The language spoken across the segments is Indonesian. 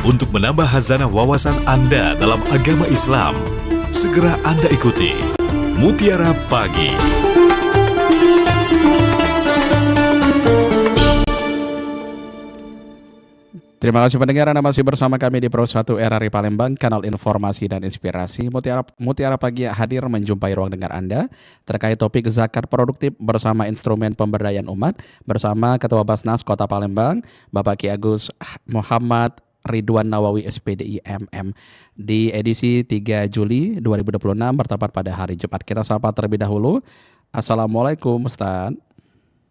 untuk menambah hazanah wawasan Anda dalam agama Islam. Segera Anda ikuti Mutiara Pagi. Terima kasih pendengar, Anda masih bersama kami di Pro 1 RRI Palembang, kanal informasi dan inspirasi. Mutiara Pagi hadir menjumpai ruang dengar Anda terkait topik zakat produktif bersama instrumen pemberdayaan umat bersama Ketua Basnas Kota Palembang, Bapak Ki Agus Muhammad Ridwan Nawawi SPDI MM di edisi 3 Juli 2026 bertepat pada hari Jumat. Kita sapa terlebih dahulu. Assalamualaikum Ustaz.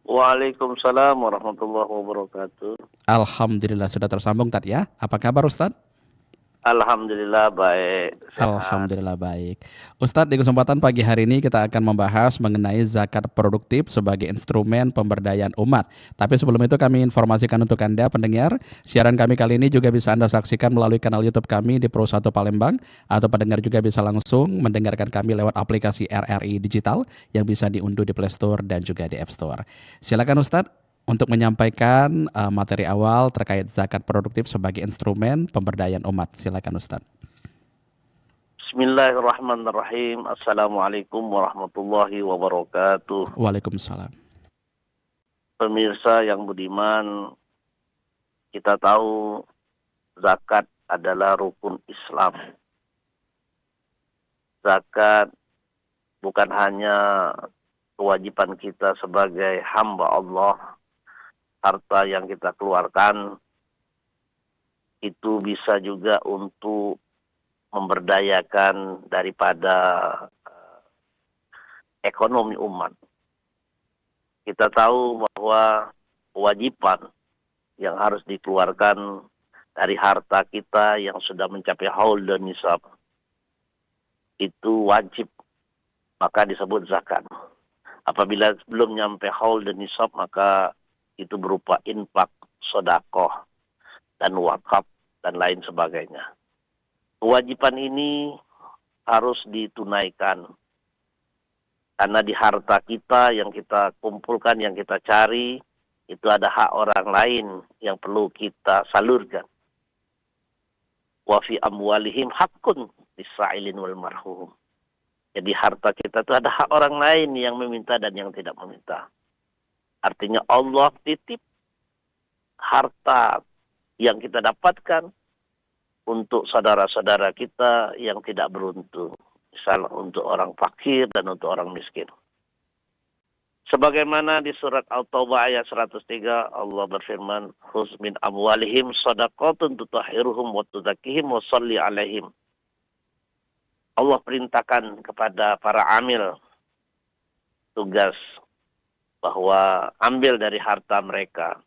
Waalaikumsalam warahmatullahi wabarakatuh. Alhamdulillah sudah tersambung tadi ya. Apa kabar Ustaz? Alhamdulillah baik. Alhamdulillah baik. Ustadz, di kesempatan pagi hari ini kita akan membahas mengenai zakat produktif sebagai instrumen pemberdayaan umat. Tapi sebelum itu kami informasikan untuk Anda pendengar, siaran kami kali ini juga bisa Anda saksikan melalui kanal YouTube kami di Pro 1 Palembang, atau pendengar juga bisa langsung mendengarkan kami lewat aplikasi RRI Digital yang bisa diunduh di Play Store dan juga di App Store. Silakan Ustadz untuk menyampaikan materi awal terkait zakat produktif sebagai instrumen pemberdayaan umat. Silakan Ustadz. Bismillahirrahmanirrahim. Assalamualaikum warahmatullahi wabarakatuh. Waalaikumsalam. Pemirsa yang budiman, kita tahu zakat adalah rukun Islam. Zakat bukan hanya kewajiban kita sebagai hamba Allah. Harta yang kita keluarkan itu bisa juga untuk memberdayakan daripada ekonomi umat. Kita tahu bahwa kewajiban yang harus dikeluarkan dari harta kita yang sudah mencapai haul dan nisab itu wajib, maka disebut zakat. Apabila belum nyampe haul dan nisab, maka itu berupa infak, sedekah, dan wakaf, dan lain sebagainya. Kewajiban ini harus ditunaikan. Karena di harta kita yang kita kumpulkan, yang kita cari, itu ada hak orang lain yang perlu kita salurkan. Wa fi amwalihim haqqun lis-sa'ilin wal marhum. Jadi harta kita itu ada hak orang lain yang meminta dan yang tidak meminta. Artinya Allah titip harta yang kita dapatkan untuk saudara-saudara kita yang tidak beruntung. Misalnya untuk orang fakir dan untuk orang miskin. Sebagaimana di surat At-Taubah ayat 103, Allah berfirman, "Khuz min amwalihim shadaqatun tutahhiruhum wa tuzakkihim wa shalli 'alaihim." Allah perintahkan kepada para amil tugas bahwa ambil dari harta mereka,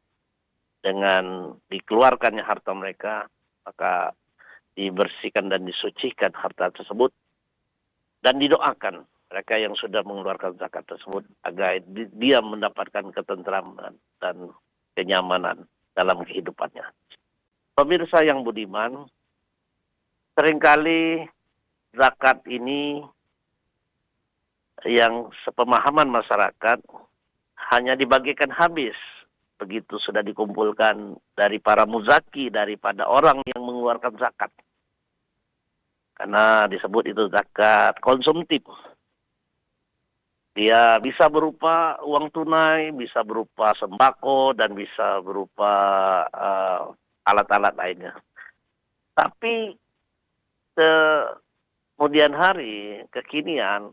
dengan dikeluarkannya harta mereka, maka dibersihkan dan disucikan harta tersebut, dan didoakan mereka yang sudah mengeluarkan zakat tersebut agar dia mendapatkan ketentraman dan kenyamanan dalam kehidupannya. Pemirsa yang budiman, seringkali zakat ini yang sepemahaman masyarakat hanya dibagikan habis begitu sudah dikumpulkan dari para muzaki, daripada orang yang mengeluarkan zakat. Karena disebut itu zakat konsumtif. Dia bisa berupa uang tunai, bisa berupa sembako, dan bisa berupa alat-alat lainnya. Tapi kemudian hari, kekinian,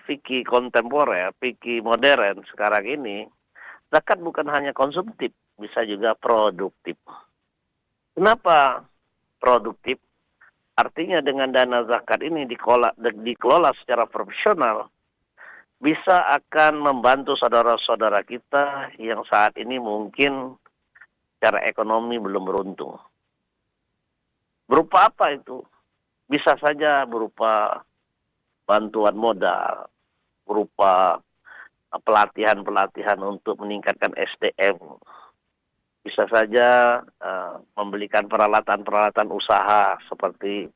fikih kontemporer, fikih modern sekarang ini, zakat bukan hanya konsumtif, bisa juga produktif. Kenapa produktif? Artinya dengan dana zakat ini dikelola secara profesional, bisa akan membantu saudara-saudara kita yang saat ini mungkin secara ekonomi belum beruntung. Berupa apa itu? Bisa saja berupa bantuan modal, berupa pelatihan-pelatihan untuk meningkatkan SDM. Bisa saja membelikan peralatan-peralatan usaha seperti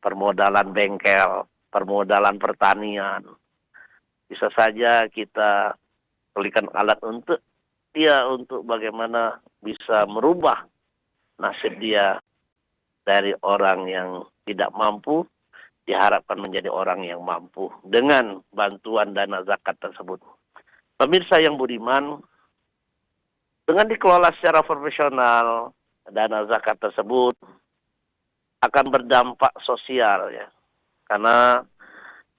permodalan bengkel, permodalan pertanian. Bisa saja kita belikan alat untuk dia, untuk bagaimana bisa merubah nasib dia dari orang yang tidak mampu diharapkan menjadi orang yang mampu dengan bantuan dana zakat tersebut. Pemirsa yang budiman, dengan dikelola secara profesional, dana zakat tersebut akan berdampak sosial ya. Karena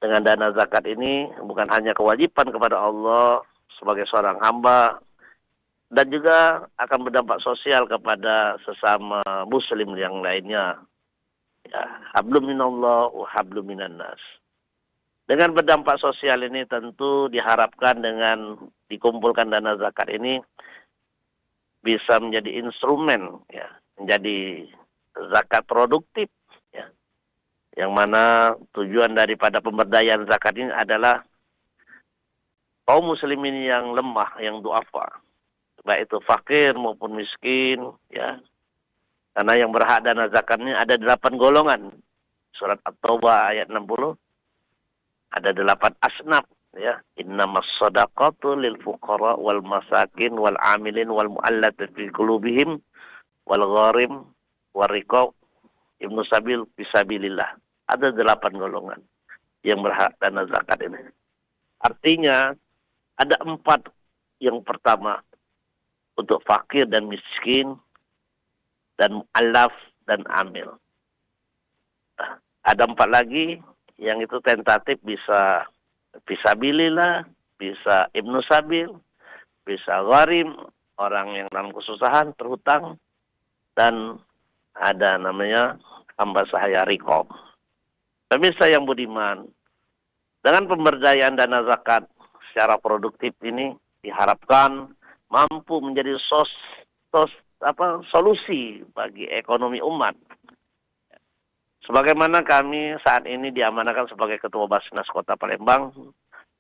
dengan dana zakat ini bukan hanya kewajiban kepada Allah sebagai seorang hamba, dan juga akan berdampak sosial kepada sesama muslim yang lainnya. Ya, hablum minallah wa hablum minan nas. Dengan berdampak sosial ini tentu diharapkan dengan dikumpulkan dana zakat ini bisa menjadi instrumen ya, menjadi zakat produktif ya. Yang mana tujuan daripada pemberdayaan zakat ini adalah kaum muslimin yang lemah, yang duafa, baik itu fakir maupun miskin ya. Karena yang berhak dana zakat ini ada 8 golongan. Surat At-Taubah ayat 60 ada 8 asnaf ya. Innamas shadaqatu lil fuqara wal masakin wal amilin wal muallati fi qulubihim wal gharim wal riqab ibnu sabil fisabilillah. Ada 8 golongan yang berhak dana zakat ini. Artinya ada 4. Yang pertama untuk fakir dan miskin dan mu'allaf dan amil. Nah, ada 4 lagi yang itu tentatif, bisa fisabilillah, bisa ibnu sabil, bisa gharim, orang yang dalam kesusahan, terhutang, dan ada namanya hamba sahaya riqab. Pemirsa yang budiman, dengan pemberdayaan dana zakat secara produktif ini diharapkan mampu menjadi solusi bagi ekonomi umat. Sebagaimana kami saat ini diamanahkan sebagai Ketua Basnas Kota Palembang,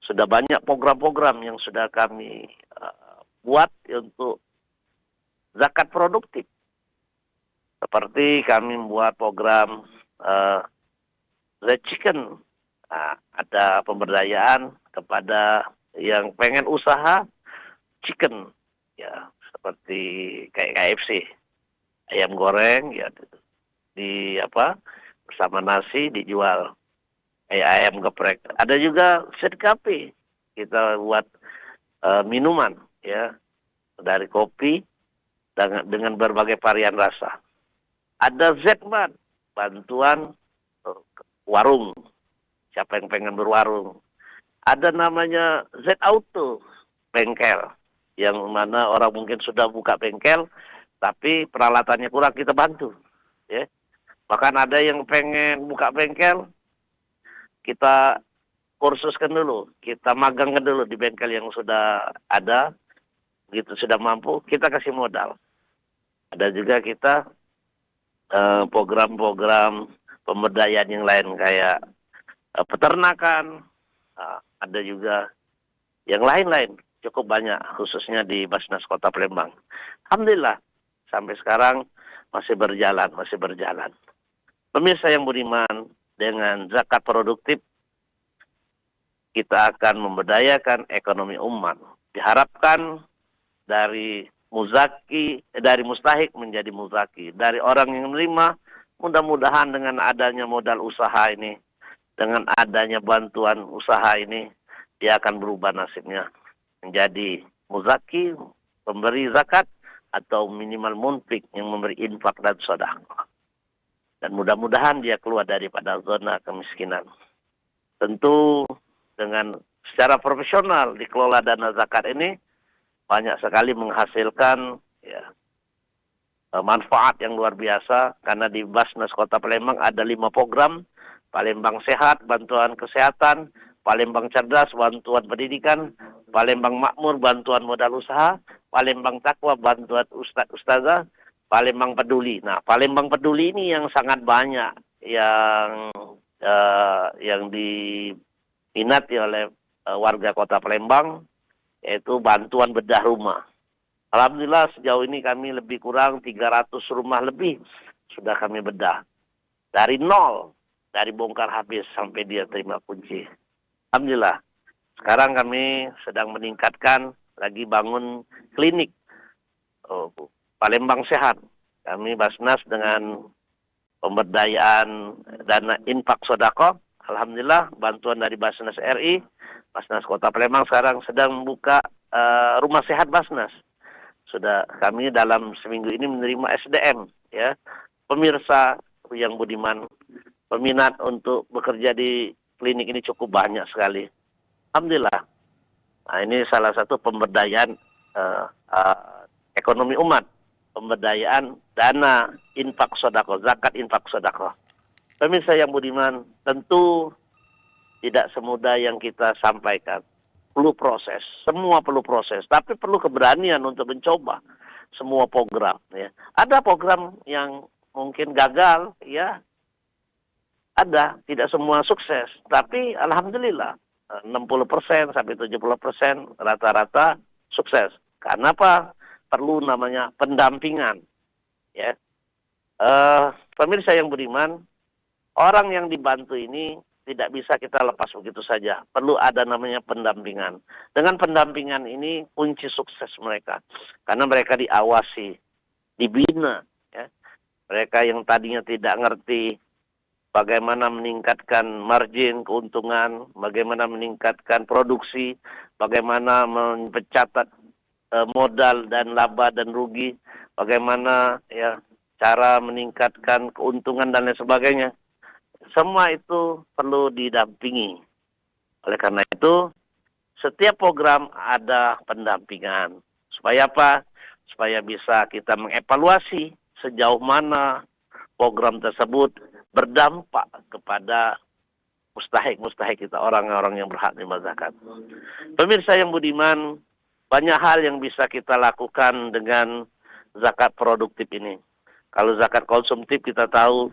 sudah banyak program-program yang sudah kami buat untuk zakat produktif. Seperti kami membuat program The Chicken. Nah, ada pemberdayaan kepada yang pengen usaha chicken ya, seperti kayak KFC, ayam goreng ya, bersama nasi dijual kayak ayam geprek. Ada juga set cafe, kita buat minuman ya dari kopi dengan berbagai varian rasa. Ada Zmart, bantuan warung, siapa yang pengen berwarung. Ada namanya Z Auto, bengkel, yang mana orang mungkin sudah buka bengkel, tapi peralatannya kurang, kita bantu. Ya. Bahkan ada yang pengen buka bengkel, kita kursuskan dulu, kita magangkan dulu di bengkel yang sudah ada, gitu sudah mampu, kita kasih modal. Ada juga kita program-program pemberdayaan yang lain kayak peternakan, ada juga yang lain-lain. Cukup banyak, khususnya di Basnas Kota Palembang. Alhamdulillah, sampai sekarang masih berjalan. Pemirsa yang budiman, dengan zakat produktif, kita akan memberdayakan ekonomi umat. Diharapkan dari mustahik menjadi muzaki. Dari orang yang menerima, mudah-mudahan dengan adanya modal usaha ini, dengan adanya bantuan usaha ini, dia akan berubah nasibnya menjadi muzaki, pemberi zakat, atau minimal munfik yang memberi infak dan sedekah. Dan mudah-mudahan dia keluar daripada zona kemiskinan. Tentu dengan secara profesional dikelola dana zakat ini banyak sekali menghasilkan ya, manfaat yang luar biasa, karena di Basnas Kota Palembang ada 5 program: Palembang Sehat, bantuan kesehatan; Palembang Cerdas, bantuan pendidikan; Palembang Makmur, bantuan modal usaha; Palembang Takwa, bantuan ustazah; Palembang Peduli. Nah, Palembang Peduli ini yang sangat banyak yang diminati oleh warga Kota Palembang, yaitu bantuan bedah rumah. Alhamdulillah sejauh ini kami lebih kurang 300 rumah lebih sudah kami bedah. Dari nol, dari bongkar habis sampai dia terima kunci. Alhamdulillah. Sekarang kami sedang meningkatkan lagi bangun klinik Palembang Sehat. Kami Basnas dengan pemberdayaan dana infak sodako. Alhamdulillah bantuan dari Basnas RI, Basnas Kota Palembang sekarang sedang membuka rumah sehat Basnas. Sudah kami dalam seminggu ini menerima SDM, ya. Pemirsa yang budiman, peminat untuk bekerja di klinik ini cukup banyak sekali. Alhamdulillah. Nah, ini salah satu pemberdayaan ekonomi umat, pemberdayaan dana infak sodako, zakat infak sodako. Pemirsa yang budiman, tentu tidak semudah yang kita sampaikan. Perlu proses, semua perlu proses, tapi perlu keberanian untuk mencoba semua program. Ya. Ada program yang mungkin gagal, ya, ada, tidak semua sukses, tapi alhamdulillah 60% sampai 70% rata-rata sukses. Karena apa? Perlu namanya pendampingan. Ya, pemirsa yang budiman, orang yang dibantu ini tidak bisa kita lepas begitu saja. Perlu ada namanya pendampingan. Dengan pendampingan ini kunci sukses mereka. Karena mereka diawasi, dibina. Ya. Mereka yang tadinya tidak ngerti bagaimana meningkatkan margin, keuntungan, bagaimana meningkatkan produksi, bagaimana mencatat modal dan laba dan rugi, bagaimana ya cara meningkatkan keuntungan dan lain sebagainya. Semua itu perlu didampingi. Oleh karena itu, setiap program ada pendampingan. Supaya apa? Supaya bisa kita mengevaluasi sejauh mana program tersebut berdampak kepada mustahik kita, orang-orang yang berhak menerima zakat. Pemirsa yang budiman, banyak hal yang bisa kita lakukan dengan zakat produktif ini. Kalau zakat konsumtif kita tahu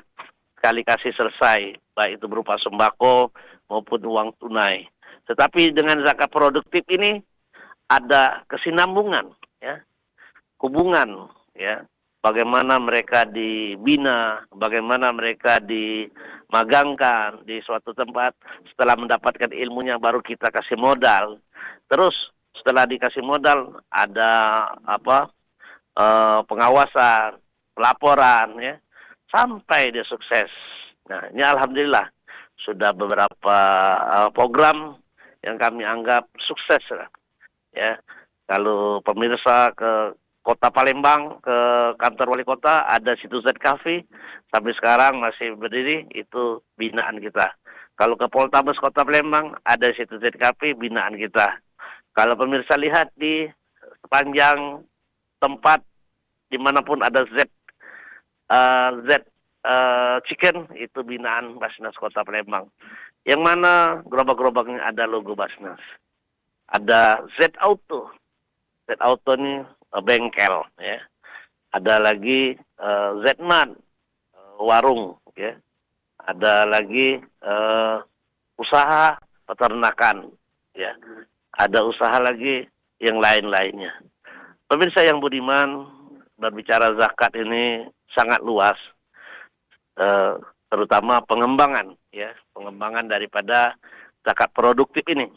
sekali kasih selesai, baik itu berupa sembako maupun uang tunai. Tetapi dengan zakat produktif ini ada kesinambungan, ya, hubungan, ya, bagaimana mereka dibina, bagaimana mereka dimagangkan di suatu tempat, setelah mendapatkan ilmunya baru kita kasih modal. Terus setelah dikasih modal ada pengawasan, pelaporan, ya, sampai dia sukses. Nah, ini alhamdulillah sudah beberapa program yang kami anggap sukses, ya. Kalau pemirsa ke Kota Palembang, ke kantor wali kota, ada situs Z Cafe, sampai sekarang masih berdiri, itu binaan kita. Kalau ke Poltabes Kota Palembang, ada situs Z Cafe, binaan kita. Kalau pemirsa lihat di sepanjang tempat dimanapun ada Z Chicken, itu binaan Basnas Kota Palembang. Yang mana gerobak-gerobaknya ada logo Basnas. Ada Z Auto. Z Auto ini bengkel, ya. Ada lagi Z-Mart, warung, ya. Ada lagi usaha peternakan, ya. Ada usaha lagi yang lain-lainnya. Pemirsa yang budiman, berbicara zakat ini sangat luas, terutama pengembangan, ya, pengembangan daripada zakat produktif ini.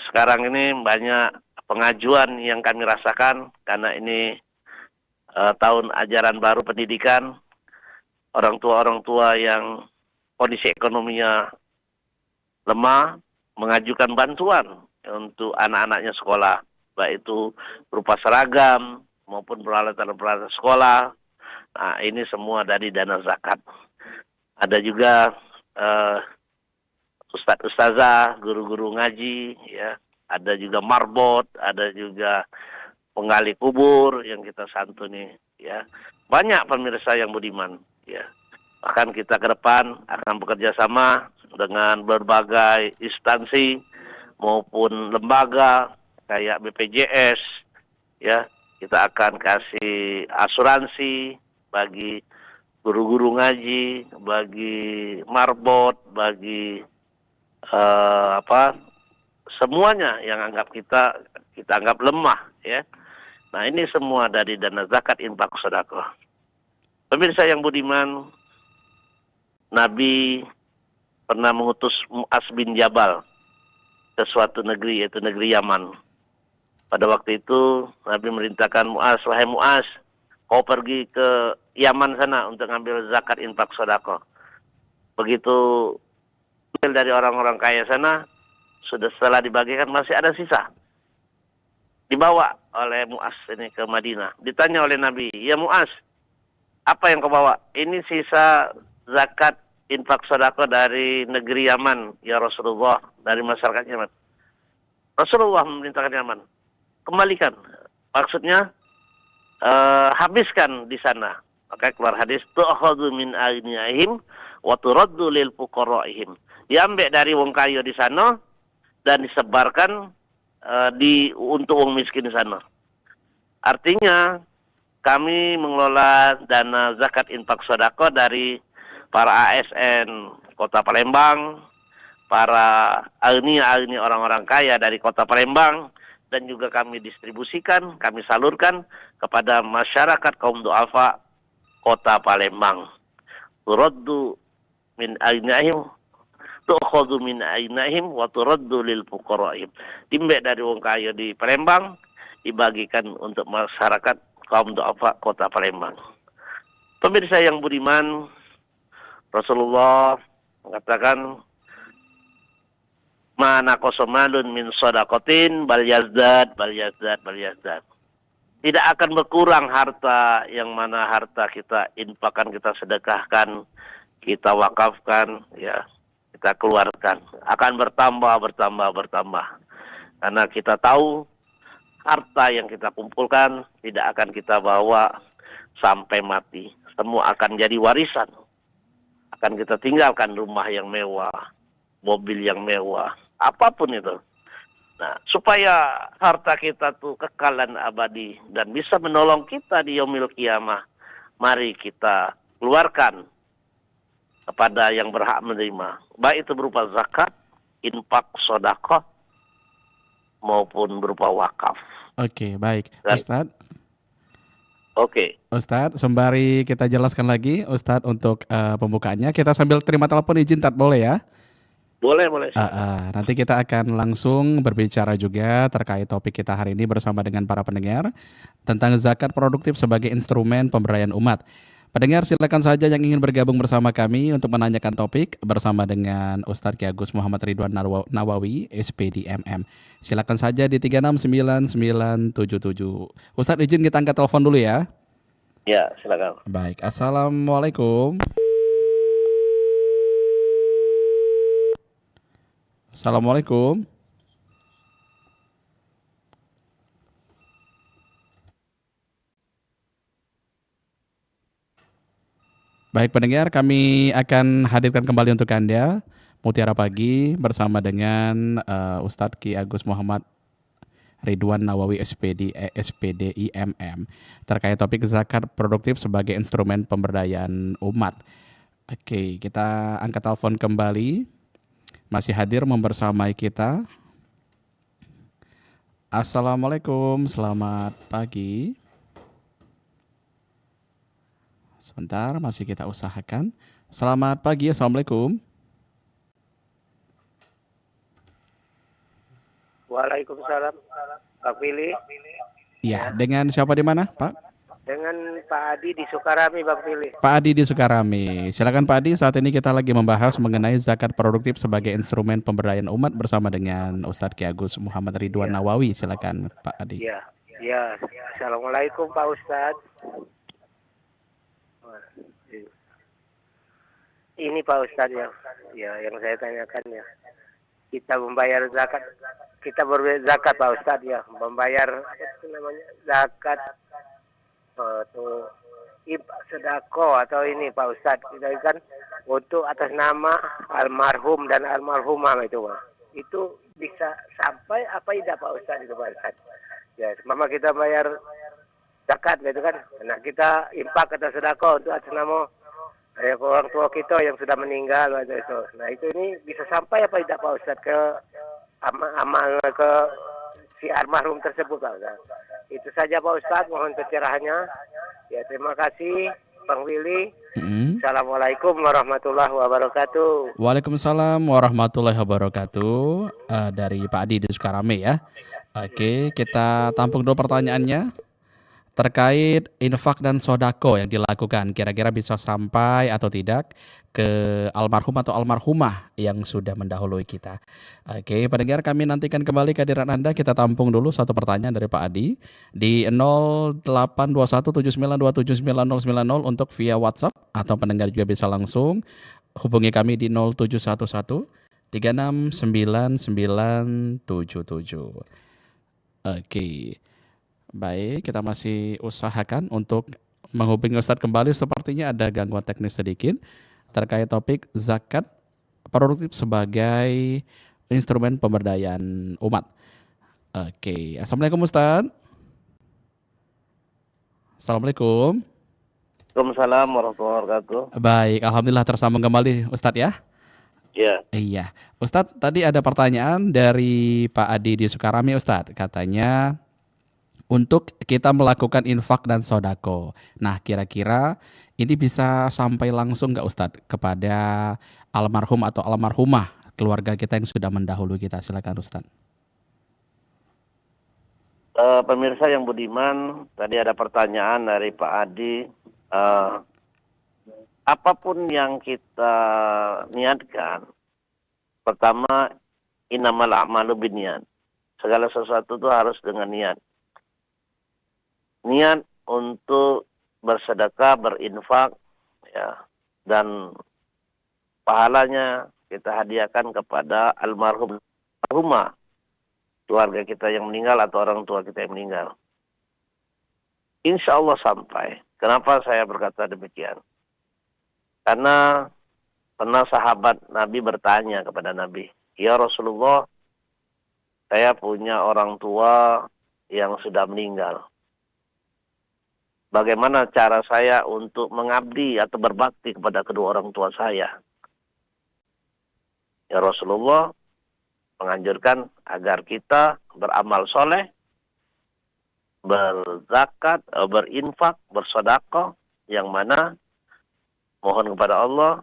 Sekarang ini banyak pengajuan yang kami rasakan karena ini tahun ajaran baru pendidikan, orang tua yang kondisi ekonominya lemah mengajukan bantuan untuk anak-anaknya sekolah, baik itu berupa seragam maupun peralatan-peralatan sekolah. Nah, ini semua dari dana zakat. Ada juga ustadz-ustazah, guru-guru ngaji, ya. Ada juga marbot, ada juga penggali kubur yang kita santuni, ya. Banyak pemirsa yang budiman, ya. Bahkan kita ke depan akan bekerja sama dengan berbagai instansi maupun lembaga kayak BPJS, ya. Kita akan kasih asuransi bagi guru-guru ngaji, bagi marbot, bagi semuanya yang anggap kita anggap lemah, ya. Nah, ini semua dari dana zakat infak sedekah. Pemirsa yang budiman, Nabi pernah mengutus Mu'az bin Jabal ke suatu negeri, yaitu negeri Yaman. Pada waktu itu Nabi merintahkan Mu'az, wahai Mu'az, kau pergi ke Yaman sana untuk ngambil zakat infak sodako. Begitu dari orang-orang kaya sana, sudah setelah dibagikan masih ada sisa. Dibawa oleh Mu'az ini ke Madinah. Ditanya oleh Nabi, ya Mu'az, apa yang kau bawa? Ini sisa zakat infak sodako dari negeri Yaman, ya Rasulullah, dari masyarakat Yaman. Rasulullah memerintahkan Yaman, kembalikan. Maksudnya, habiskan di sana. Maka keluar hadis, tu'khadhu min aghniyahim wa turaddu lil fuqara'ihim. Diambil dari wong kaya di sana dan disebarkan untuk wong miskin di sana. Artinya kami mengelola dana zakat infak sodako dari para ASN Kota Palembang, para agni orang-orang kaya dari Kota Palembang, dan juga kami distribusikan, kami salurkan kepada masyarakat kaum du'afa Kota Palembang. Turaddu min aghniyahim, tu'khadhu min aghniyahim wa turaddu lil fuqara'ihim. Dimbek dari wong kaya di Palembang, dibagikan untuk masyarakat kaum du'afa Kota Palembang. Pemirsa yang budiman, Rasulullah mengatakan, mana kosomalun min sodakotin bal yazdad. Tidak akan berkurang harta yang mana harta kita infakkan, kita sedekahkan, kita wakafkan, ya, kita keluarkan. Akan bertambah. Karena kita tahu harta yang kita kumpulkan tidak akan kita bawa sampai mati. Semua akan jadi warisan. Akan kita tinggalkan rumah yang mewah, mobil yang mewah, apapun itu. Nah, supaya harta kita tuh kekal dan abadi dan bisa menolong kita di yaumil qiyamah, mari kita keluarkan kepada yang berhak menerima. Baik itu berupa zakat, infak, sedekah, maupun berupa wakaf. Oke, baik. Dan, Ustadz. Oke. Ustadz, sembari kita jelaskan lagi, Ustadz, untuk pembukaannya, kita sambil terima telepon izin, Tat, boleh ya? Boleh. Nanti kita akan langsung berbicara juga terkait topik kita hari ini bersama dengan para pendengar tentang zakat produktif sebagai instrumen pemberdayaan umat. Pendengar, silakan saja yang ingin bergabung bersama kami untuk menanyakan topik bersama dengan Ustadz Ki Agus Muhammad Ridwan Nawawi, SPD MM. Silakan saja di 369977. Ustadz, izin kita angkat telepon dulu ya. Ya, silakan. Baik, Assalamualaikum. Assalamualaikum. Baik pendengar, kami akan hadirkan kembali untuk Anda Mutiara Pagi bersama dengan Ustadz Ki Agus Muhammad Ridwan Nawawi SPD IMM terkait topik zakat produktif sebagai instrumen pemberdayaan umat. Oke, kita angkat telepon kembali. Masih hadir membersamai kita. Assalamualaikum, selamat pagi. Sebentar, masih kita usahakan. Selamat pagi, Assalamualaikum. Waalaikumsalam, Pak Pilih. Iya, dengan siapa di mana, Pak? Dengan Pak Adi di Sukarami, Bang Pilih. Pak Adi di Sukarami. Silakan Pak Adi, saat ini kita lagi membahas mengenai zakat produktif sebagai instrumen pemberdayaan umat bersama dengan Ustadz Ki Agus Muhammad Ridwan Nawawi. Silakan Pak Adi. Ya. Assalamualaikum Pak Ustadz. Ini Pak Ustadz ya yang saya tanyakan ya. Kita membayar zakat, kita berbayar zakat Pak Ustadz ya, membayar apa itu namanya zakat atau sedekah atau ini Pak Ustadz, kita kan untuk atas nama almarhum dan almarhumah itu Pak. Itu bisa sampai apa tidak Pak Ustadz itu Pak Ustadz? Ya, mama kita bayar zakat gitu kan. Nah, kita infak atau sedekah untuk atas nama orang tua kita yang sudah meninggal itu. Nah, itu ini bisa sampai apa tidak Pak Ustadz ke amal ke si almarhum tersebut Pak Ustadz. Itu saja Pak Ustadz, mohon pencerahannya. Ya, terima kasih Bang Willy. Assalamualaikum warahmatullahi wabarakatuh. Waalaikumsalam warahmatullahi wabarakatuh. Dari Pak Adi di Sukarame ya. Oke, kita tampung dulu pertanyaannya. terkait infak dan sodako yang dilakukan. Kira-kira bisa sampai atau tidak ke almarhum atau almarhumah yang sudah mendahului kita. Oke, pendengar, kami nantikan kembali kehadiran Anda. Kita tampung dulu satu pertanyaan dari Pak Adi di 082179279090 untuk via WhatsApp, atau pendengar juga bisa langsung hubungi kami di 0711 369977. Oke. Baik, kita masih usahakan untuk menghubungi Ustadz kembali. Sepertinya ada gangguan teknis sedikit terkait topik zakat produktif sebagai instrumen pemberdayaan umat. Oke, Assalamualaikum Ustadz. Assalamualaikum. Waalaikumsalam warahmatullahi wabarakatuh. Baik, Alhamdulillah tersambung kembali Ustadz ya. Ya, Iya, Ustadz, tadi ada pertanyaan dari Pak Adi di Sukarame Ustadz. Katanya untuk kita melakukan infak dan sodako. Nah, kira-kira ini bisa sampai langsung nggak Ustadz kepada almarhum atau almarhumah keluarga kita yang sudah mendahului kita? Silakan Ustadz. pemirsa yang budiman, tadi ada pertanyaan dari Pak Adi. Apapun yang kita niatkan, pertama, innamal a'malu binniyat. Segala sesuatu itu harus dengan niat. Niat untuk bersedekah, berinfak, ya, dan pahalanya kita hadiahkan kepada almarhumah, keluarga kita yang meninggal atau orang tua kita yang meninggal. Insya Allah sampai. Kenapa saya berkata demikian? Karena pernah sahabat Nabi bertanya kepada Nabi, "Ya Rasulullah, saya punya orang tua yang sudah meninggal. Bagaimana cara saya untuk mengabdi atau berbakti kepada kedua orang tua saya?" Ya Rasulullah menganjurkan agar kita beramal soleh, berzakat, berinfak, bersedekah, yang mana mohon kepada Allah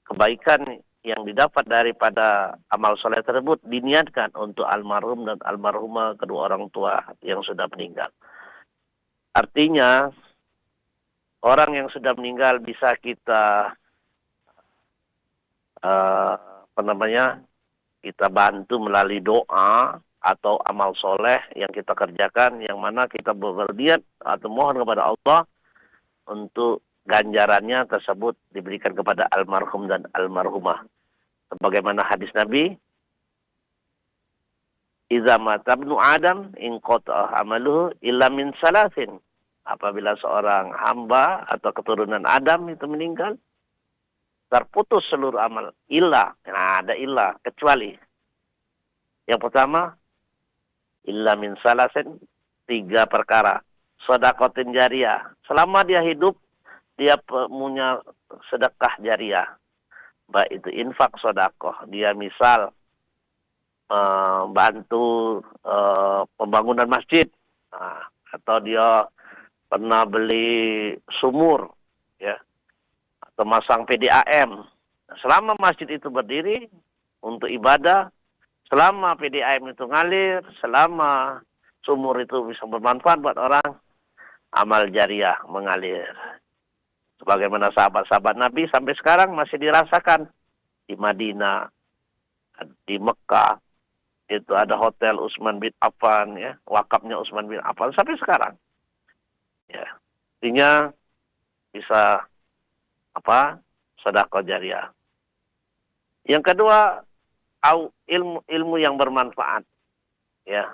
kebaikan yang didapat daripada amal soleh tersebut diniatkan untuk almarhum dan almarhumah kedua orang tua yang sudah meninggal. Artinya, orang yang sudah meninggal bisa kita kita bantu melalui doa atau amal soleh yang kita kerjakan, yang mana kita berniat atau mohon kepada Allah untuk ganjarannya tersebut diberikan kepada almarhum dan almarhumah. Sebagaimana hadis Nabi, "Iza mata ibnu Adam inqata'a amaluhu illa min salasin." Apabila seorang hamba atau keturunan Adam itu meninggal, terputus seluruh amal. Illa, nah ada illa, kecuali. Yang pertama, illa min salasin, 3 perkara. Sedekatin jariyah. Selama dia hidup, dia punya sedekah jariyah. Baik itu infak sedekah. Dia misal bantu pembangunan masjid. Nah, atau dia pernah beli sumur, ya, atau masang PDAM. Selama masjid itu berdiri untuk ibadah, selama PDAM itu ngalir, selama sumur itu bisa bermanfaat buat orang, amal jariah mengalir. Sebagaimana sahabat-sahabat Nabi sampai sekarang masih dirasakan di Madinah, di Mekah, itu ada hotel Utsman bin Affan, ya, wakafnya Utsman bin Affan sampai sekarang. Ya, artinya bisa sedekah jariah. Yang kedua, ilmu yang bermanfaat. Ya,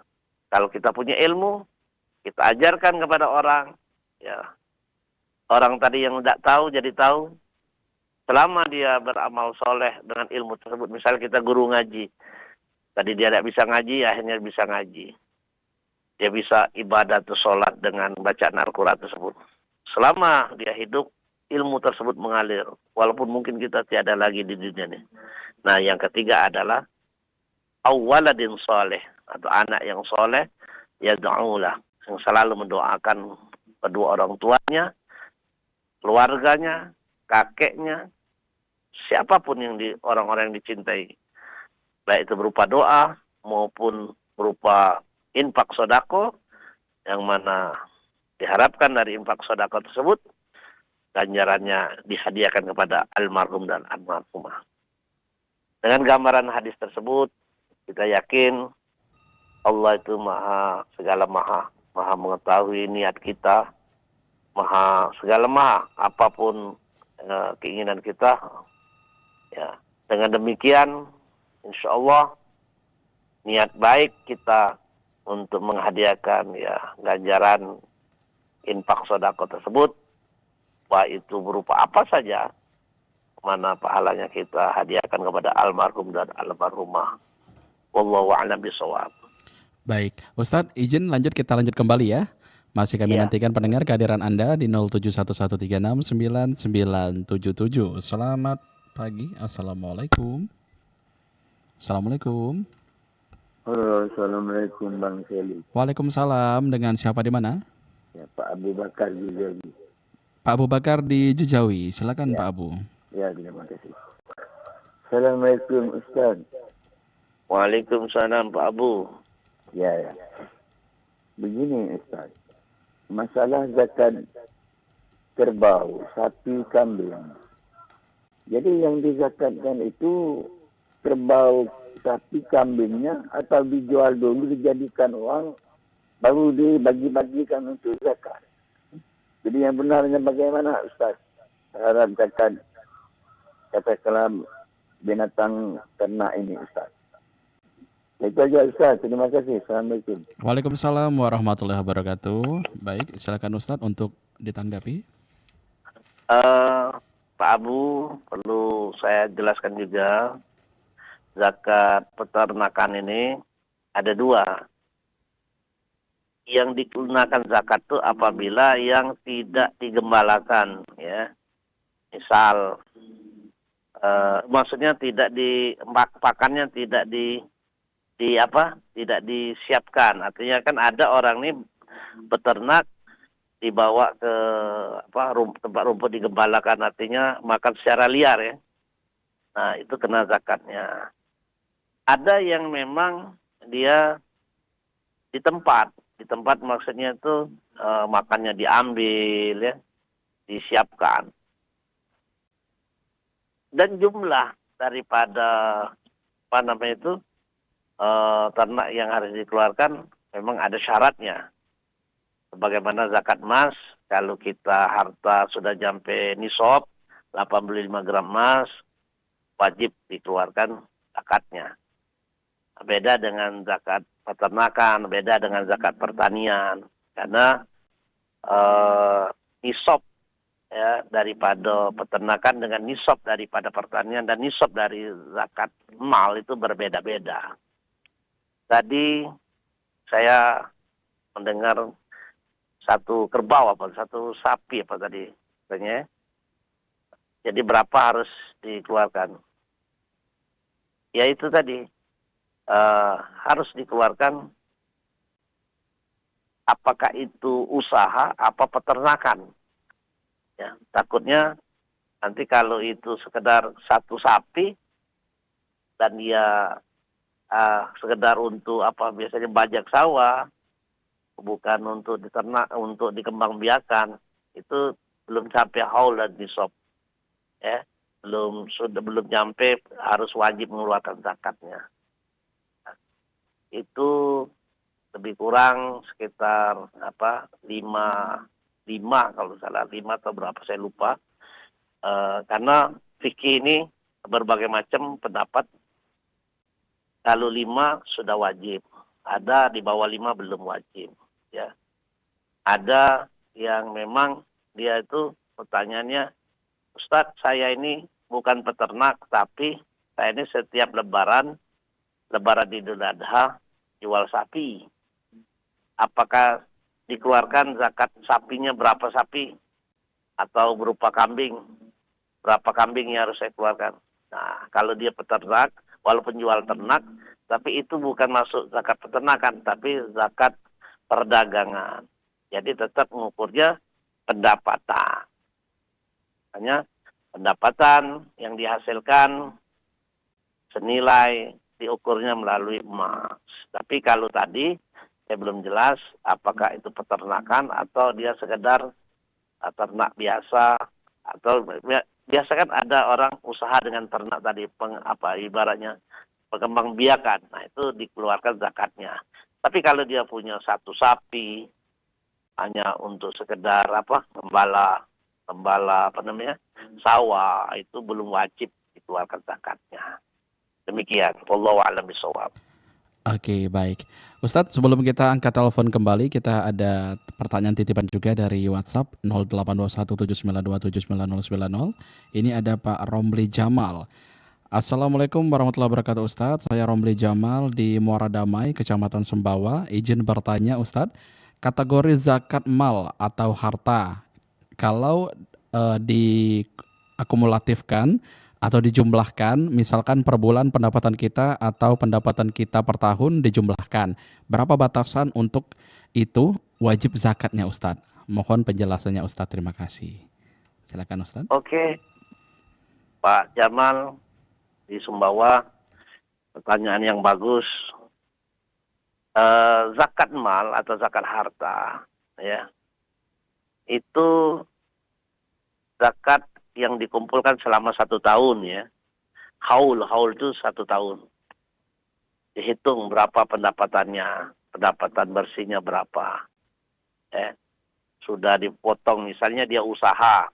kalau kita punya ilmu, kita ajarkan kepada orang. Ya, orang tadi yang tidak tahu jadi tahu. Selama dia beramal soleh dengan ilmu tersebut, misal kita guru ngaji, tadi dia tidak bisa ngaji, akhirnya bisa ngaji. Dia bisa ibadah atau sholat dengan bacaan Al-Quran tersebut. Selama dia hidup, ilmu tersebut mengalir. Walaupun mungkin kita tiada lagi di dunia ini. Nah, yang ketiga adalah awwaladin soleh, atau anak yang soleh, yad'ulah, yang selalu mendoakan kedua orang tuanya, keluarganya, kakeknya, siapapun yang orang-orang yang dicintai. Baik itu berupa doa maupun berupa infak sodako, yang mana Diharapkan dari infak sedekah tersebut ganjarannya dihadiahkan kepada almarhum dan almarhumah. Dengan gambaran hadis tersebut, kita yakin Allah itu maha mengetahui niat kita, maha apapun keinginan kita. Ya, dengan demikian, insya Allah niat baik kita untuk menghadiahkan ganjaran infak sedekah tersebut, baik itu berupa apa saja, mana pahalanya kita hadiahkan kepada almarhum dan almarhumah. Wallahu a'lam bishawab. Baik, Ustadz, izin kita lanjut kembali ya. Masih kami Iya. nantikan pendengar kehadiran Anda di 0711369977. Selamat pagi, Assalamualaikum. Assalamualaikum. Halo, Assalamualaikum Bang Seli. Waalaikumsalam, dengan siapa di mana? Ya, Pak Abu Bakar Jujawi. Pak Abu Bakar di Jujawi, silakan Pak Abu. Ya, terima kasih. Assalamualaikum Ustaz. Waalaikumsalam Pak Abu. Ya. Begini Ustaz. Masalah zakat kerbau, sapi, kambing. Jadi yang dizakatkan itu kerbau, sapi, kambingnya, atau dijual dulu dijadikan uang, baru dibagi-bagikan untuk zakat. Jadi yang benarnya bagaimana Ustaz? Terhadap zakat katakanlah binatang ternak ini Ustaz. Itu aja Ustaz. Terima kasih. Assalamualaikum. Waalaikumsalam warahmatullahi wabarakatuh. Baik, silakan Ustadz untuk ditanggapi. Pak Abu, perlu saya jelaskan juga, zakat peternakan ini ada dua. Yang digunakan zakat itu apabila yang tidak digembalakan, ya. Misal, maksudnya tidak pakannya tidak tidak disiapkan. Artinya kan ada orang nih beternak dibawa ke tempat rumput digembalakan, artinya makan secara liar ya. Nah, itu kena zakatnya. Ada yang memang dia di tempat maksudnya itu makannya diambil ya, disiapkan. Dan jumlah daripada ternak yang harus dikeluarkan memang ada syaratnya. Sebagaimana zakat emas, kalau kita harta sudah sampai nisab 85 gram emas, wajib dikeluarkan zakatnya. Beda dengan zakat peternakan, beda dengan zakat pertanian, karena nisab ya daripada peternakan dengan nisab daripada pertanian dan nisab dari zakat mal itu berbeda-beda. Tadi saya mendengar satu kerbau satu sapi tadi katanya. Jadi berapa harus dikeluarkan? Ya itu tadi harus dikeluarkan, apakah itu usaha apa peternakan. Ya, takutnya nanti kalau itu sekedar satu sapi dan dia sekedar untuk biasanya bajak sawah, bukan untuk diternak, untuk dikembangbiakan, itu belum sampai haul dan nisab. Ya, belum nyampe harus wajib mengeluarkan zakatnya. Itu lebih kurang sekitar 5 kalau salah, 5 atau berapa saya lupa. Karena fikih ini berbagai macam pendapat. Kalau 5 sudah wajib, ada di bawah 5 belum wajib. Ya, ada yang memang dia itu pertanyaannya, Ustadz, saya ini bukan peternak, tapi saya ini setiap lebaran Idul Adha jual sapi. Apakah dikeluarkan zakat sapinya berapa sapi? Atau berupa kambing? Berapa kambing yang harus saya keluarkan? Nah, kalau dia peternak, walaupun jual ternak, tapi itu bukan masuk zakat peternakan, tapi zakat perdagangan. Jadi tetap mengukurnya pendapatan. Hanya pendapatan yang dihasilkan senilai diukurnya melalui emas. Tapi kalau tadi saya belum jelas apakah itu peternakan atau dia sekedar ternak biasa, atau biasa kan ada orang usaha dengan ternak tadi, ibaratnya pengembang biakan. Nah, itu dikeluarkan zakatnya. Tapi kalau dia punya satu sapi hanya untuk sekedar gembala sawah, itu belum wajib dikeluarkan zakatnya. Demikian. Wallahu a'lam bishawab. Oke, baik. Ustadz, sebelum kita angkat telepon kembali, kita ada pertanyaan titipan juga dari WhatsApp 082179279090. Ini ada Pak Romli Jamal. Assalamualaikum warahmatullahi wabarakatuh Ustadz. Saya Romli Jamal di Muara Damai, Kecamatan Sembawa. Izin bertanya Ustadz, kategori zakat mal atau harta, kalau diakumulatifkan atau dijumlahkan, misalkan per bulan pendapatan kita atau pendapatan kita per tahun dijumlahkan, berapa batasan untuk itu wajib zakatnya Ustadz? Mohon penjelasannya Ustadz, terima kasih. Silakan Ustadz. Oke, Pak Jamal di Sumbawa, pertanyaan yang bagus. Zakat mal atau zakat harta, ya, itu zakat yang dikumpulkan selama 1 tahun, ya. Haul itu 1 tahun. Dihitung berapa pendapatannya, pendapatan bersihnya berapa. Sudah dipotong, misalnya dia usaha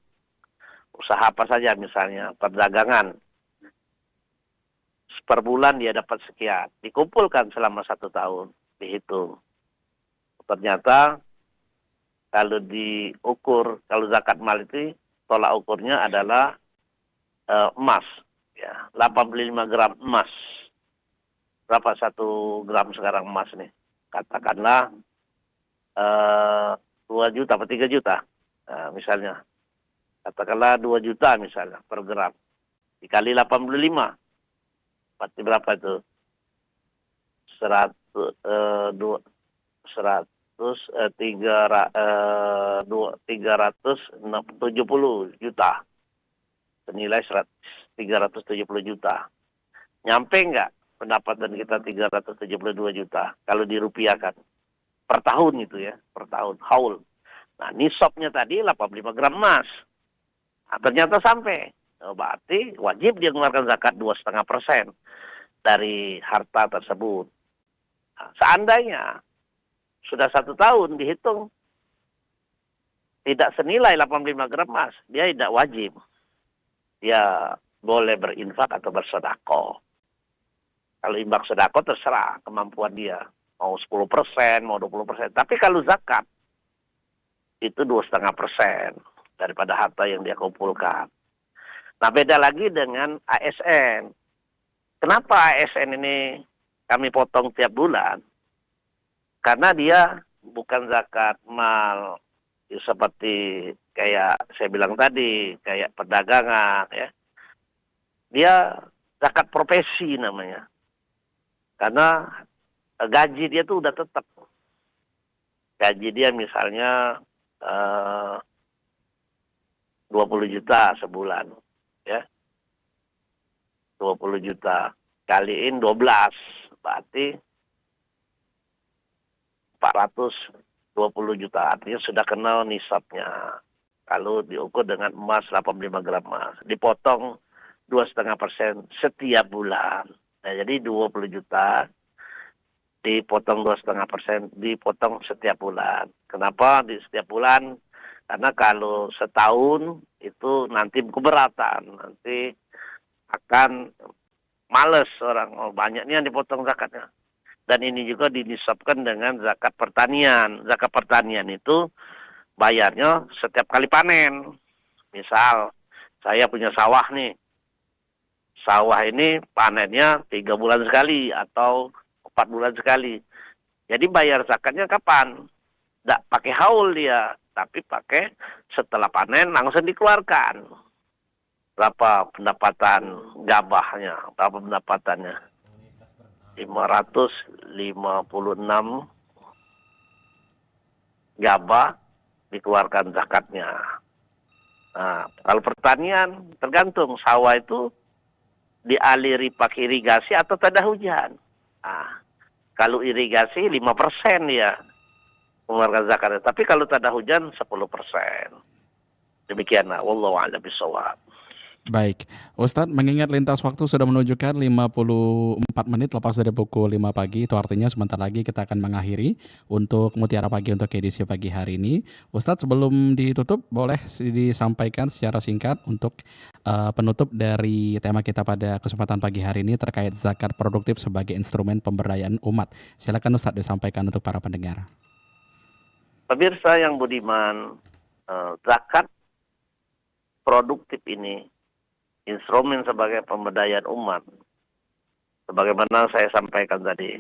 apa saja, misalnya perdagangan. Per bulan dia dapat sekian, dikumpulkan selama 1 tahun, dihitung. Ternyata kalau diukur, kalau zakat mal itu tolak ukurnya adalah emas, ya, 85 gram emas. Berapa 1 gram sekarang emas nih? Katakanlah 2 juta atau 3 juta, misalnya. Katakanlah 2 juta misalnya per gram. Dikali 85, berarti berapa itu? 370 juta. Senilai 370 juta. Nyampe nggak pendapatan kita 372 juta kalau dirupiahkan? Per tahun itu, ya, per tahun. Haul. Nah, nisabnya tadi 85 gram emas. Nah, ternyata sampai. Berarti wajib dia mengeluarkan zakat 2,5% dari harta tersebut. Nah, seandainya sudah 1 tahun dihitung tidak senilai 85 gram emas, dia tidak wajib. Dia boleh berinfak atau bersedekah. Kalau infak sedekah terserah kemampuan dia, mau 10%, mau 20%. Tapi kalau zakat itu 2,5% daripada harta yang dia kumpulkan. Nah, beda lagi dengan ASN. Kenapa ASN ini kami potong tiap bulan? Karena dia bukan zakat mal, ya, seperti kayak saya bilang tadi, kayak perdagangan, ya. Dia zakat profesi namanya. Karena gaji dia tuh udah tetap. Gaji dia misalnya 20 juta sebulan, ya. 20 juta kaliin 12, berarti 420 juta, artinya sudah kenal nisabnya. Kalau diukur dengan emas 85 gram emas, dipotong 2,5% setiap bulan. Nah, jadi 20 juta dipotong 2,5%, dipotong setiap bulan. Kenapa di setiap bulan? Karena kalau setahun itu nanti keberatan, nanti akan males orang, banyaknya yang dipotong zakatnya. Dan ini juga dinisabkan dengan zakat pertanian. Zakat pertanian itu bayarnya setiap kali panen. Misal, saya punya sawah nih. Sawah ini panennya 3 bulan sekali atau 4 bulan sekali. Jadi bayar zakatnya kapan? Tidak pakai haul dia, tapi pakai setelah panen langsung dikeluarkan. Berapa pendapatan gabahnya? Berapa pendapatannya? 556 gabah dikeluarkan zakatnya. Nah, kalau pertanian tergantung, sawah itu dialiri pakai irigasi atau tak ada hujan. Nah, Kalau irigasi 5% ya mengeluarkan zakatnya. Tapi kalau tak ada hujan 10%. Demikianlah. Wallahu a'lam bishawab. Baik, Ustadz, mengingat lintas waktu sudah menunjukkan 54 menit lepas dari pukul 5 pagi, itu artinya sebentar lagi kita akan mengakhiri untuk Mutiara Pagi untuk edisi pagi hari ini. Ustadz, sebelum ditutup, boleh disampaikan secara singkat untuk penutup dari tema kita pada kesempatan pagi hari ini terkait zakat produktif sebagai instrumen pemberdayaan umat. Silakan Ustadz disampaikan untuk para pendengar. Pemirsa yang budiman, zakat produktif ini instrumen sebagai pemberdayaan umat. Sebagaimana saya sampaikan tadi.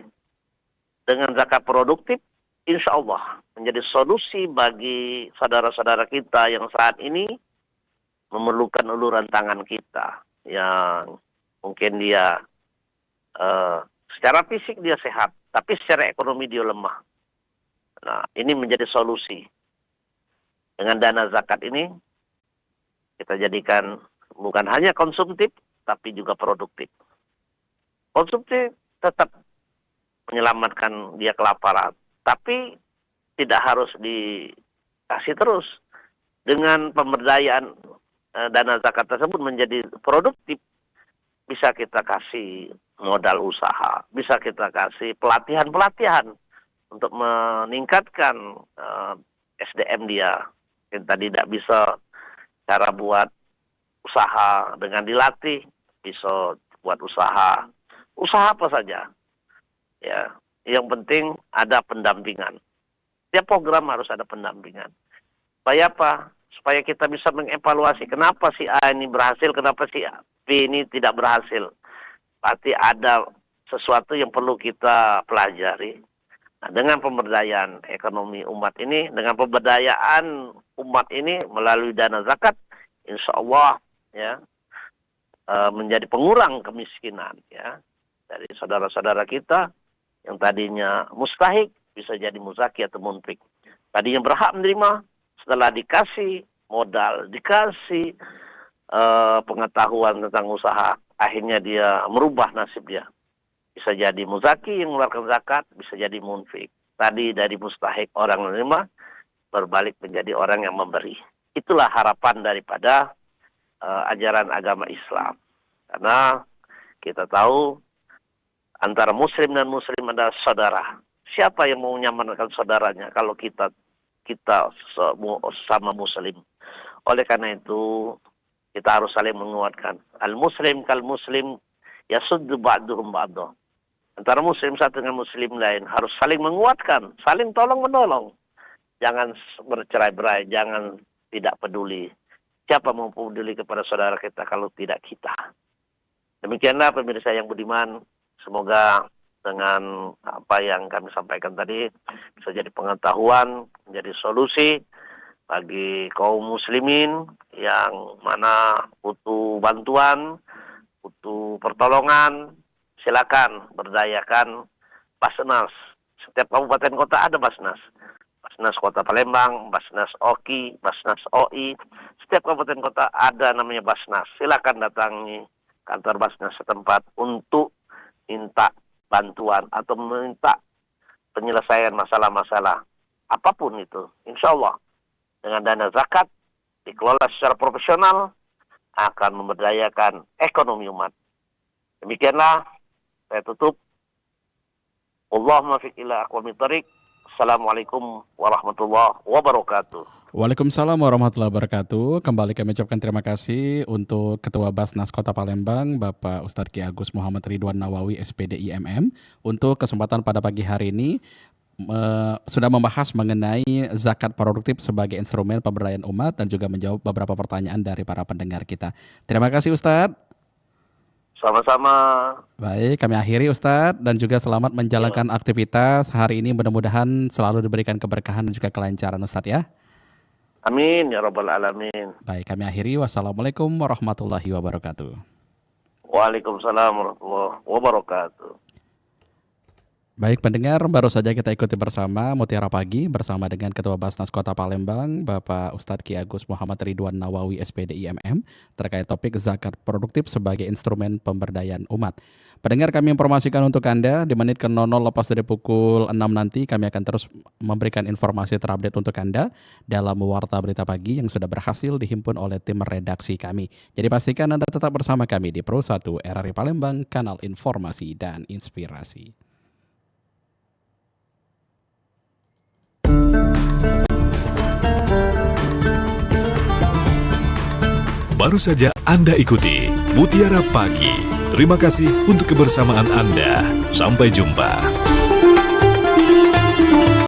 Dengan zakat produktif, insya Allah menjadi solusi bagi saudara-saudara kita yang saat ini memerlukan uluran tangan kita. Yang mungkin dia secara fisik dia sehat, tapi secara ekonomi dia lemah. Nah, ini menjadi solusi. Dengan dana zakat ini, kita jadikan bukan hanya konsumtif, tapi juga produktif. Konsumtif tetap menyelamatkan dia kelaparan, tapi tidak harus dikasih terus. Dengan pemberdayaan dana zakat tersebut menjadi produktif, bisa kita kasih modal usaha, bisa kita kasih pelatihan-pelatihan untuk meningkatkan SDM dia. Kita tidak bisa cara buat usaha dengan dilatih, bisa buat usaha apa saja. Ya, yang penting ada pendampingan. Setiap program harus ada pendampingan. Supaya apa? Supaya kita bisa mengevaluasi kenapa si A ini berhasil, kenapa si B ini tidak berhasil. Berarti ada sesuatu yang perlu kita pelajari. Nah, dengan pemberdayaan ekonomi umat ini, dengan pemberdayaan umat ini melalui dana zakat, insya Allah ya menjadi pengurang kemiskinan ya dari saudara-saudara kita yang tadinya mustahik bisa jadi muzaki atau munfik. Tadinya berhak menerima, setelah dikasih modal, dikasih pengetahuan tentang usaha, akhirnya dia merubah nasib dia. Bisa jadi muzaki yang mengeluarkan zakat, bisa jadi munfik. Tadi dari mustahik orang menerima, berbalik menjadi orang yang memberi. Itulah harapan daripada ajaran agama Islam. Karena kita tahu antara muslim dan muslim adalah saudara. Siapa yang mau menyamarkan saudaranya kalau kita sama muslim? Oleh karena itu kita harus saling menguatkan. Al-muslim kal muslim yasuddu ba'duhum ba'dah. Antara muslim satu dengan muslim lain harus saling menguatkan, saling tolong-menolong. Jangan bercerai-berai, jangan tidak peduli. Siapa mau peduli kepada saudara kita kalau tidak kita? Demikianlah pemirsa yang budiman. Semoga dengan apa yang kami sampaikan tadi bisa jadi pengetahuan, menjadi solusi bagi kaum muslimin yang mana butuh bantuan, butuh pertolongan. Silakan berdayakan Basnas. Setiap kabupaten kota ada Basnas. Basnas Kota Palembang, Basnas Oki, Basnas OI. Setiap kabupaten kota ada namanya Basnas. Silakan datangi kantor Basnas setempat untuk minta bantuan atau minta penyelesaian masalah-masalah apapun itu. Insya Allah dengan dana zakat dikelola secara profesional akan memberdayakan ekonomi umat. Demikianlah saya tutup. Allahumma fiq ila aqwamit thariq. Assalamualaikum warahmatullahi wabarakatuh. Waalaikumsalam warahmatullahi wabarakatuh. Kembali kami ucapkan terima kasih untuk Ketua Basnas Kota Palembang, Bapak Ustadz Ki Agus Muhammad Ridwan Nawawi, SPD IMM, untuk kesempatan pada pagi hari ini sudah membahas mengenai zakat produktif sebagai instrumen pemberdayaan umat dan juga menjawab beberapa pertanyaan dari para pendengar kita. Terima kasih Ustadz. Sama-sama. Baik, kami akhiri Ustadz dan juga selamat menjalankan aktivitas hari ini. Mudah-mudahan selalu diberikan keberkahan dan juga kelancaran Ustadz ya. Amin ya rabbal alamin. Baik, kami akhiri. Wassalamualaikum warahmatullahi wabarakatuh. Waalaikumsalam warahmatullahi wabarakatuh. Baik pendengar, baru saja kita ikuti bersama Mutiara Pagi bersama dengan Ketua Basnas Kota Palembang, Bapak Ustadz Ki Agus Muhammad Ridwan Nawawi SPD IMM, terkait topik zakat produktif sebagai instrumen pemberdayaan umat. Pendengar, kami informasikan untuk Anda, di menit ke-00 lepas dari pukul 6 nanti, kami akan terus memberikan informasi terupdate untuk Anda dalam Warta Berita Pagi yang sudah berhasil dihimpun oleh tim redaksi kami. Jadi pastikan Anda tetap bersama kami di Pro 1 RRI Palembang, kanal informasi dan inspirasi. Baru saja Anda ikuti Mutiara Pagi. Terima kasih untuk kebersamaan Anda. Sampai jumpa.